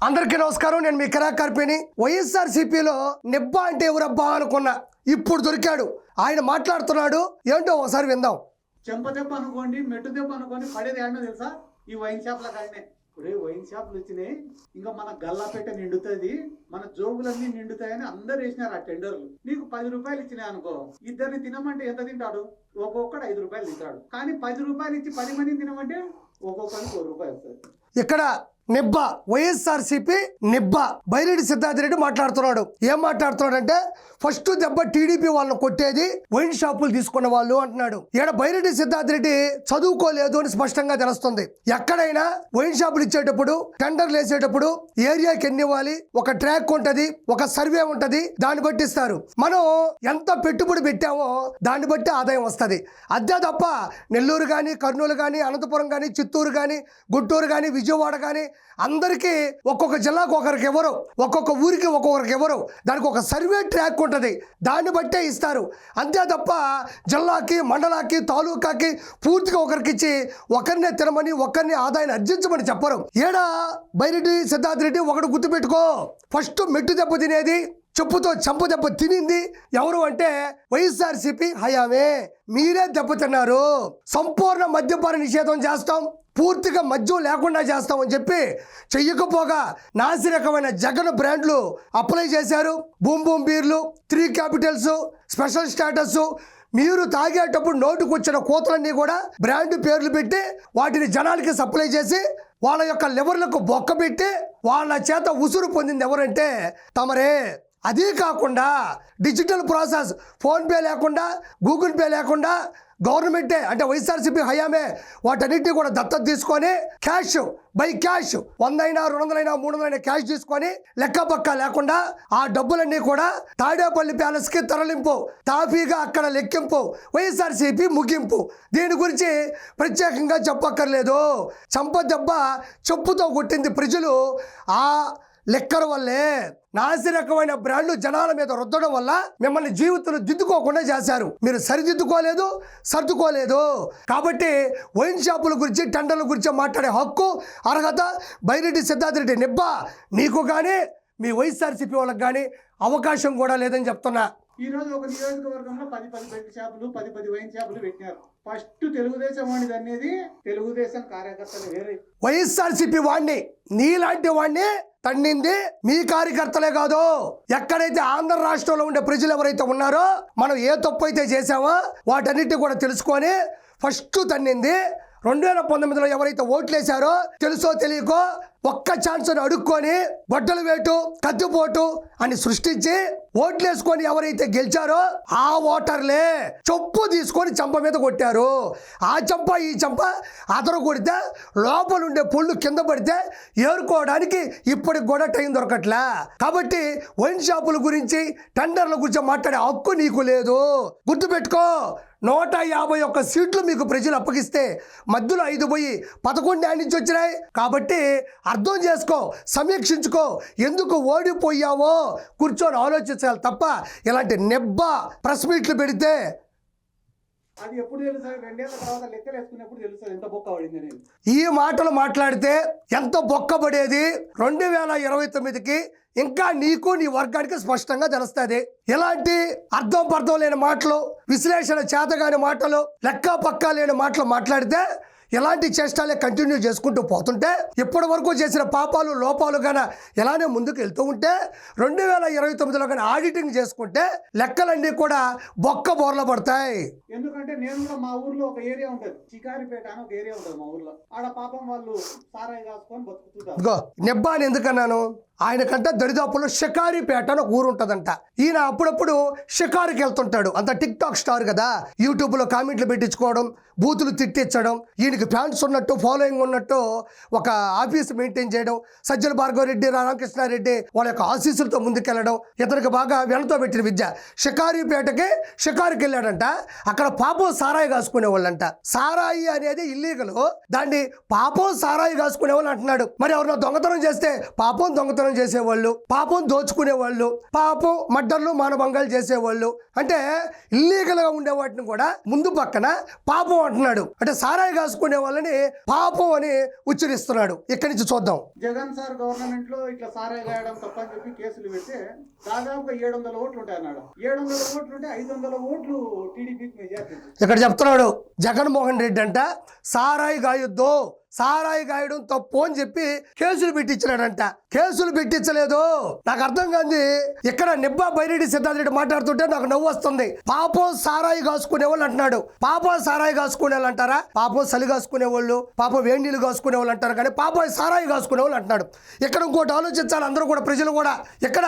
అందరికీ నమస్కారం. నేను మీ కరాకర్పిని. వైఎస్ఆర్సీపీలో నిబ్బా అంటే ఎవరబ్బా అనుకున్నా, ఇప్పుడు దొరికాడు. ఆయన మాట్లాడుతున్నాడు, ఏంటో ఒకసారి విందాం. చెంపదెబ్బ అనుకోండి, మెట్టు దెబ్బ అనుకోండి, పడేది ఏమన్నా తెలుసా? ఈ వైన్ షాప్ల కాడనే. ఇప్పుడు వైన్ షాపులు వచ్చినాయి, ఇంకా మన గల్లాపేట నిండుతుంది, మన జోబులన్నీ నిండుతాయని అందరు వేసినారు ఆ టెండర్లు. నీకు 10 రూపాయలు ఇచ్చినాయి అనుకో, ఇద్దరిని తినమంటే ఎంత తింటాడు? ఒక్కొక్కడు 5 రూపాయలు తింటాడు. కానీ 10 రూపాయలు ఇచ్చి 10 మందిని తినమంటే ఒక్కొక్కరికి 1 రూపాయి వస్తుంది. ఇక్కడ నిబ్బా, వైఎస్ఆర్సీపీ నిబ్బా బైరెడ్డి సిద్ధార్థ రెడ్డి మాట్లాడుతున్నాడు. ఏం మాట్లాడుతున్నాడంటే, ఫస్ట్ దెబ్బ టీడీపీ వాళ్ళని కొట్టేది వైన్ షాపులు తీసుకున్న వాళ్ళు అంటున్నాడు. ఈడ బైరెడ్డి సిద్ధార్థ రెడ్డి చదువుకోలేదు అని స్పష్టంగా తెలుస్తుంది. ఎక్కడైనా వైన్ షాపులు ఇచ్చేటప్పుడు, టెండర్లు వేసేటప్పుడు ఏరియాకి ఎన్ని ఇవ్వాలి, ఒక ట్రాక్ ఉంటది, ఒక సర్వే ఉంటది, దాన్ని బట్టి ఇస్తారు. మనం ఎంత పెట్టుబడి పెట్టామో దాన్ని బట్టి ఆదాయం వస్తుంది. అదే తప్ప నెల్లూరు కానీ, కర్నూలు కానీ, అనంతపురం కానీ, చిత్తూరు కానీ, గుంటూరు కానీ, విజయవాడ కానీ అందరికీ ఒక్కొక్క జిల్లాకు ఒకరికి ఎవరు, ఒక్కొక్క ఊరికి ఒక్కొక్కరికి ఎవరు, దానికి ఒక సర్వే ట్రాక్ ఉంటుంది, దాన్ని బట్టే ఇస్తారు. అంతే తప్ప జిల్లాకి, మండలాకి, తాలూకాకి పూర్తిగా ఒకరికి ఇచ్చి ఒకరినే తినమని, ఒకరిని ఆదాయాన్ని అర్జించమని చెప్పరు. ఏడా బైరెడ్డి సిద్ధార్థ రెడ్డి ఒకటి గుర్తుపెట్టుకో, ఫస్ట్ మెట్టు దెబ్బ తినేది, చెప్పుతో చెంప దెబ్బ తినింది ఎవరు అంటే వైఎస్ఆర్సీపీ హయామే. మీరే దెబ్బతిన్నారు. సంపూర్ణ మద్యపాన నిషేధం చేస్తాం, పూర్తిగా మద్యం లేకుండా చేస్తామని చెప్పి చెయ్యకపోగా నాసిరకమైన జగన్ బ్రాండ్లు అప్లై చేశారు. బూమ్ బూమ్ బీర్లు, 3 క్యాపిటల్స్, స్పెషల్ స్టేటస్. మీరు తాగేటప్పుడు నోటుకు వచ్చిన కోతలన్నీ కూడా బ్రాండ్ పేర్లు పెట్టి వాటిని జనాలకి సప్లై చేసి వాళ్ళ యొక్క లివర్లకు బొక్క పెట్టి వాళ్ళ చేత ఉసురు పొందింది ఎవరంటే తమరే. అదే కాకుండా డిజిటల్ ప్రాసెస్, ఫోన్పే లేకుండా, గూగుల్ పే లేకుండా గవర్నమెంటే అంటే వైఎస్ఆర్సీపీ హయామే వాటన్నిటిని కూడా దత్తత తీసుకొని క్యాష్ బై క్యాష్ 100 అయినా 200 అయినా 300 అయినా క్యాష్ తీసుకొని లెక్క పక్క లేకుండా ఆ డబ్బులన్నీ కూడా తాడేపల్లి ప్యాలెస్కి తరలింపు, తాఫీగా అక్కడ లెక్కింపు, వైఎస్ఆర్సీపీ ముగింపు. దీని గురించి ప్రత్యేకంగా చెప్పక్కర్లేదు. చంపదెబ్బ చెప్పుతో కొట్టింది ప్రజలు ఆ లెక్కల వల్లే. నాసిరకమైన బ్రాండ్లు జనాల మీద రుద్దడం వల్ల మిమ్మల్ని జీవితంలో దిద్దుకోకుండా చేశారు. మీరు సరిదిద్దుకోలేదు, సర్దుకోలేదు. కాబట్టి వైన్ షాపుల గురించి, టెండర్ల గురించి మాట్లాడే హక్కు, అర్హత బైరెడ్డి సిద్ధార్థ రెడ్డి నిబ్బా నీకు కానీ, మీ వైఎస్ఆర్సీపీ వాళ్ళకి కానీ అవకాశం కూడా లేదని చెప్తున్నా. ఈ రోజు ఒక నియోజకవర్గంలో 10 బెల్ట్ షాపులు, 10 వైన్ షాపులు పెట్టినారు. ఫస్ట్ తెలుగుదేశం వాడిది అనేది, తెలుగుదేశం కార్యకర్తలు వేరే. వైఎస్ఆర్సీపీ వాడిని, నీలాంటి వాడిని తన్నింది మీ కార్యకర్తలే కాదు. ఎక్కడైతే ఆంధ్ర రాష్ట్రంలో ఉండే ప్రజలు ఎవరైతే ఉన్నారో, మనం ఏ తప్పు అయితే చేసామో వాటన్నిటి కూడా తెలుసుకొని ఫస్ట్ తన్నింది 2019లో ఎవరైతే ఓట్లేశారో తెలుసో తెలియకో ఒక్క ఛాన్స్ అడుక్కొని బట్టలు వేటు, కత్తిపోటు అని సృష్టించి ఓట్లేసుకొని ఎవరైతే గెలిచారో ఆ ఓటర్లే చొప్పు తీసుకొని చంప మీద కొట్టారు. ఆ చంప ఈ చంప అదరు కొడితే లోపలుండే పుళ్ళు కింద పడితే ఏరుకోవడానికి ఇప్పటికి కూడా టైం దొరకట్లే. కాబట్టి వైన్ షాపుల గురించి, టెండర్ల గురించి మాట్లాడే హక్కు నీకు లేదు. గుర్తుపెట్టుకో, 151 సీట్లు మీకు ప్రజలు అప్పగిస్తే మధ్యలో 5 పోయి 11 నుంచి వచ్చినాయి. కాబట్టి అర్థం చేసుకో, సమీక్షించుకో, ఎందుకు ఓడిపోయావో కూర్చొని ఆలోచించాలి తప్ప ఇలాంటి నెబ్బా ప్రెస్ మీట్లు పెడితే అది ఎప్పుడు తెలుస్తుంది? 2 ఏళ్ల తర్వాత లెక్కలు వేసుకున్నప్పుడు తెలుస్తుంది ఎంత బొక్క పడింది అనేది. ఈ మాటలు మాట్లాడితే ఎంత బొక్కబడేది 2029కి ఇంకా నీకు, నీ వర్గానికి స్పష్టంగా తెలుస్తుంది. ఇలాంటి అర్థం పర్థం లేని మాటలు, విశ్లేషణ చేతగాని మాటలు, లెక్క పక్కా లేని మాటలు మాట్లాడితే ఇలాంటి చేష్టాలే కంటిన్యూ చేసుకుంటూ పోతుంటే, ఇప్పటి వరకు చేసిన పాపాలు, లోపాలు గాన ఇలానే ముందుకు వెళ్తూ ఉంటే 2029లో కానీ ఆడిటింగ్ చేసుకుంటే లెక్కలన్నీ కూడా బొక్క బోర్ల పడతాయి. ఎందుకంటే నేను కూడా మా ఊర్లో ఒక ఏరియా ఉంటుంది, చికారిపేట అని ఒక ఏరియా ఉంటుంది మా ఊర్లో. ఆడ పాపం వాళ్ళు సారాయి కాసుకొని బతుకుతుంటారు. ఇగో నెబ్బా అని ఎందుకన్నాను, ఆయనకంట దరిదాపుల్లో షికారిపేట అని ఒక ఊరు ఉంటుందంట. ఈయన అప్పుడప్పుడు షికారుకి వెళ్తుంటాడు. అంత టిక్ టాక్ స్టార్ కదా, యూట్యూబ్లో కామెంట్లు పెట్టించుకోవడం, బూతులు తిట్టించడం, ఈయనకి ఫ్యాన్స్ ఉన్నట్టు, ఫాలోయింగ్ ఉన్నట్టు ఒక ఆఫీస్ మెయింటైన్ చేయడం, సజ్జల భార్గవ రెడ్డి, రామకృష్ణారెడ్డి వాళ్ళ యొక్క ఆశీస్సులతో ముందుకెళ్ళడం ఇతనికి బాగా వెనతో పెట్టిన విద్య. షికారిపేటకి షికారుకి వెళ్ళాడంట. అక్కడ పాపం సారాయి కాసుకునే వాళ్ళంట. సారాయి అనేది ఇల్లీగల్, దాన్ని పాపం సారాయి కాసుకునే వాళ్ళు అంటున్నాడు. మరి ఎవరన్నా దొంగతనం చేస్తే పాపం దొంగతనం దొంగతనం చేసేవాళ్ళు, పాపం దోచుకునేవాళ్ళు, పాపం మర్డర్లు మానభంగాలు చేసేవాళ్ళు, అంటే ఇల్లీగల్ గా ఉండే వాటిని కూడా ముందు పక్కన పాపం అంటున్నాడు. అంటే సారాయి కాసుకునే వాళ్ళని పాపం అని ఉచ్చరిస్తున్నాడు. ఇక్కడి నుంచి చూద్దాం. జగన్ సార్ గవర్నమెంట్ లో ఇట్లా సారాయి గాయడం తప్పని చెప్పి కేసులు పెడితే దాదాపుగా 700 ఓట్లు ఉంటాయి అన్నాడు. 700 ఓట్లు ఉంటే 500 ఓట్లు టీడీపీకి మెజారిటీ. ఇక్కడ చెప్తున్నాడు జగన్మోహన్ రెడ్డి అంట సారాయి గాయొద్దు, సారాయి గాయడం తప్పు అని చెప్పి కేసులు పెట్టించినాడంట. కేసులు పెట్టించలేదు. నాకు అర్థం కాదు. ఇక్కడ నిబ్బా బైరెడ్డి సిద్ధార్థ రెడ్డి మాట్లాడుతుంటే నాకు నవ్వు వస్తుంది. పాపం సారాయి కాసుకునే వాళ్ళు అంటున్నాడు. పాపం సారాయి కాసుకునే వాళ్ళు అంటారా? పాపం చలి కాసుకునే వాళ్ళు, పాపం వేడి నీళ్ళు కాసుకునే వాళ్ళు అంటారు, కానీ పాపం సారాయి కాసుకునే వాళ్ళు అంటున్నాడు. ఇక్కడ ఇంకోటి ఆలోచించాలి అందరూ కూడా, ప్రజలు కూడా. ఇక్కడ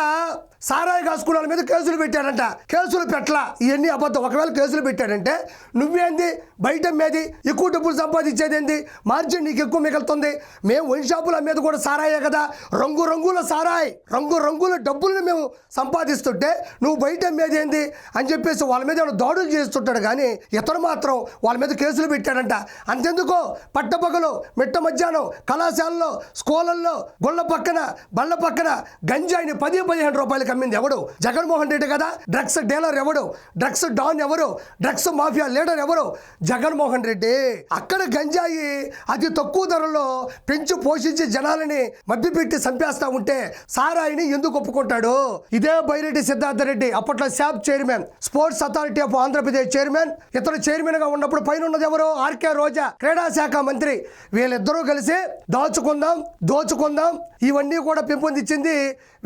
సారాయి కాసుకునే వాళ్ళ మీద కేసులు పెట్టాడంట. కేసులు పెట్టలా, ఇవన్నీ అబద్ధం. ఒకవేళ కేసులు పెట్టాడంటే నువ్వేంది బయట అమ్మేది, ఎక్కువ డబ్బులు సంపాదించేది ఏంది, మార్జిన్ నీకు ఎక్కువ మిగులుతుంది. మేము వైన్ షాపుల మీద కూడా సారాయే కదా, రంగురంగుల సారాయి, రంగురంగుల డబ్బులను మేము సంపాదిస్తుంటే నువ్వు బయట అమ్మేది ఏంది అని చెప్పేసి వాళ్ళ మీద దాడులు చేస్తుంటాడు. కానీ ఇతను మాత్రం వాళ్ళ మీద కేసులు పెట్టాడంట. అంతెందుకో పట్టపగలు మిట్ట మధ్యాహ్నం కళాశాలలో, స్కూళ్ళల్లో, గుళ్ళ పక్కన, బళ్ళ పక్కన గంజాయిని 10-15 రూపాయలకి అమ్మింది ఎవడు? జగన్మోహన్ రెడ్డి కదా. డ్రగ్స్ డీలర్ ఎవడు? డ్రగ్స్ డాన్ ఎవరు? డ్రగ్స్ మాఫియా లీడర్ ఎవరు? జగన్మోహన్ రెడ్డి. అక్కడ గంజాయి అతి తక్కువ ధరలో పెంచి పోషించి జనాలని మభ్యపెట్టి చంపేస్తా ఉంటే సారాయిని ఎందుకు ఒప్పుకుంటాడు? ఇదే బైరెడ్డి సిద్ధార్థ రెడ్డి అప్పట్లో SAAP chairman, sports authority of Andhra Pradesh chairman. ఇతను చైర్మన్ గా ఉన్నప్పుడు పైన ఉన్నది ఎవరు? ఆర్కే రోజా, క్రీడా శాఖ మంత్రి. వీళ్ళిద్దరూ కలిసి దోచుకుందాం ఇవన్నీ కూడా పెంపొందించింది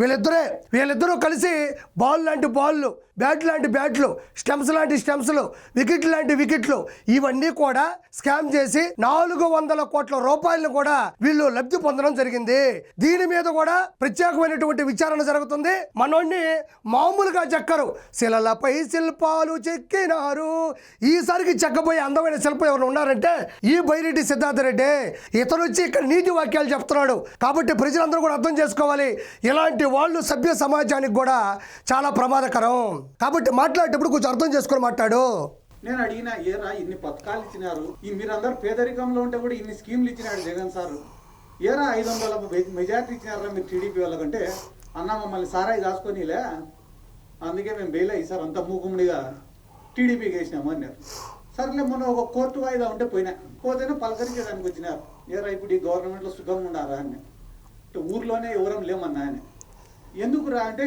వీళ్ళిద్దరే. వీళ్ళిద్దరూ కలిసి బాల్ లాంటి బాళ్ళు, బ్యాట్ లాంటి బ్యాట్లు, స్టెమ్స్ లాంటి స్టెమ్స్లు, వికెట్ లాంటి వికెట్లు ఇవన్నీ కూడా స్కామ్ చేసి 400 కోట్ల రూపాయలను కూడా వీళ్ళు లబ్ధి పొందడం జరిగింది. దీని మీద కూడా ప్రత్యేకమైనటువంటి విచారణ జరుగుతుంది. మనోడిని మామూలుగా చెక్కరు, శిలలపై శిల్పాలు చెక్కినారు. ఈసారికి చెక్కబోయే అందమైన శిల్పం ఎవరు ఉన్నారంటే ఈ బైరెడ్డి సిద్ధార్థ రెడ్డి. ఇతను వచ్చి ఇక్కడ నీతి వాక్యాలు చెప్తున్నాడు. కాబట్టి ప్రజలందరూ కూడా అర్థం చేసుకోవాలి, ఇలాంటి వాళ్ళు సభ్య సమాజానికి కూడా చాలా ప్రమాదకరం. కాబట్టి మాట్లాడేటప్పుడు కొంచెం అర్థం చేసుకొని మాట్లాడు. నేను అడిగిన ఏరా ఇన్ని పథకాలు ఇచ్చినారు, మీరందరూ పేదరికంలో ఉంటే కూడా ఇన్ని స్కీమ్లు ఇచ్చినాడు జగన్ సార్, ఏరా 500 మెజార్టీ ఇచ్చినారా మీరు టీడీపీ వాళ్ళకంటే? అన్న మమ్మల్ని సారాయి కాసుకొనిలే, అందుకే మేము బెయిల్ అయ్యి అంత మూకుముడిగా టీడీపీకి వేసినాము అన్నారు. సరేలే మొన్న ఒక కోర్టు వాయిదా ఉంటే పోతేనే పలకరించడానికి వచ్చినారు. ఏరా ఇప్పుడు ఈ గవర్నమెంట్లో సుఖంగా ఉన్నారా అని. ఊర్లోనే ఎవరం లేమన్నా అని. ఎందుకురా అంటే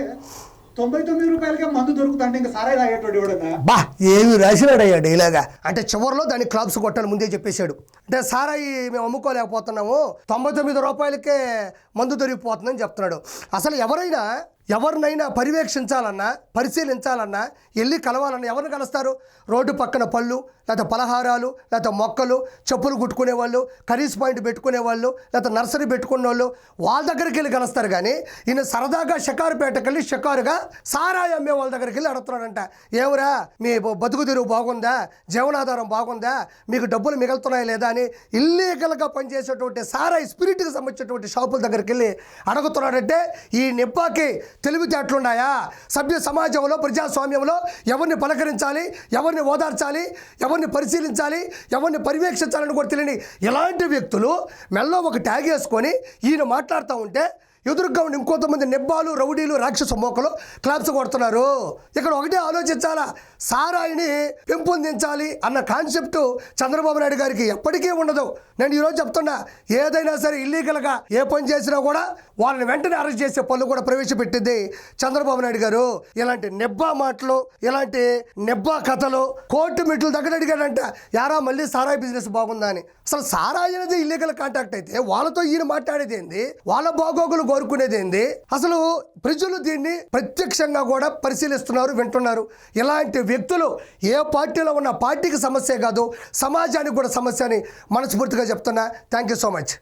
99 రూపాయలకే మందు దొరుకుతుంటే ఇంకా సారాయి తాగేటోడు ఎవడన్నా? బా ఏమి రాసినాడయ్యా డైలాగా. అంటే చివరిలో దాన్ని క్లాప్స్ కొట్టాను ముందే చెప్పేశాడు. అంటే సారాయి మేము అమ్ముకోలేకపోతున్నాము, 99 రూపాయలకే మందు దొరికిపోతుందని చెప్తున్నాడు. అసలు ఎవరినైనా పర్యవేక్షించాలన్నా, పరిశీలించాలన్నా, వెళ్ళి కలవాలన్నా ఎవరిని కలుస్తారు? రోడ్డు పక్కన పళ్ళు, లేకపోతే పలహారాలు, లేకపోతే మొక్కలు, చెప్పులు కుట్టుకునే వాళ్ళు, కర్రీస్ పాయింట్ పెట్టుకునే వాళ్ళు, లేకపోతే నర్సరీ పెట్టుకునే వాళ్ళు, వాళ్ళ దగ్గరికి వెళ్ళి కలుస్తారు. కానీ ఈయన సరదాగా షికారుపేటకి వెళ్ళి షికారుగా సారాయి అమ్మే వాళ్ళ దగ్గరికి వెళ్ళి అడుగుతున్నాడంట. ఏమరా మీ బతుకు తెరువు బాగుందా, జీవనాధారం బాగుందా, మీకు డబ్బులు మిగులుతున్నాయా లేదా అని ఇల్లీగల్గా పనిచేసేటువంటి సారాయి స్పిరిట్కి సంబంధించినటువంటి షాపుల దగ్గరికి వెళ్ళి అడుగుతున్నాడంటే ఈ నిబ్బాకి తెలివితేటలున్నాయా? సభ్య సమాజంలో, ప్రజాస్వామ్యంలో ఎవరిని పలకరించాలి, ఎవరిని ఓదార్చాలి, ఎవరిని పరిశీలించాలి, ఎవరిని పర్యవేక్షించాలని కూడా తెలియని ఇలాంటి వ్యక్తులు మెల్లో ఒక ట్యాగ్ వేసుకొని ఈయన మాట్లాడుతూ ఉంటే ఎదురుగా ఉండి ఇంకొంతమంది నిబ్బాలు, రౌడీలు, రాక్షస మోకలు క్లాప్స్ కొడుతున్నారు. ఇక్కడ ఒకటే ఆలోచించాలా, సారాయిని పెంపొందించాలి అన్న కాన్సెప్ట్ చంద్రబాబు నాయుడు గారికి ఎప్పటికీ ఉండదు. నేను ఈరోజు చెప్తున్నా, ఏదైనా సరే ఇల్లీగల్గా ఏ పని చేసినా కూడా వాళ్ళని వెంటనే అరెస్ట్ చేసే పనులు కూడా ప్రవేశపెట్టింది చంద్రబాబు నాయుడు గారు. ఇలాంటి నిబ్బా మాటలు, ఇలాంటి నిబ్బా కథలు కోర్టు మెట్లు దగ్గర అడిగాడంట, యారా మళ్ళీ సారాయి బిజినెస్ బాగుందా అని. అసలు సారాయి అనేది ఇల్లీగల్ కాంటాక్ట్ అయితే వాళ్ళతో ఈయన మాట్లాడేది ఏంది, వాళ్ళ బాగోగులు కోరుకునేది ఏంది? అసలు ప్రజలు దీన్ని ప్రత్యక్షంగా కూడా పరిశీలిస్తున్నారు, వింటున్నారు. ఇలాంటి వ్యక్తులు ఏ పార్టీలో ఉన్న పార్టీకి సమస్య కాదు, సమాజానికి కూడా సమస్య అని మనస్ఫూర్తిగా చెప్తున్నా. Thank you so much.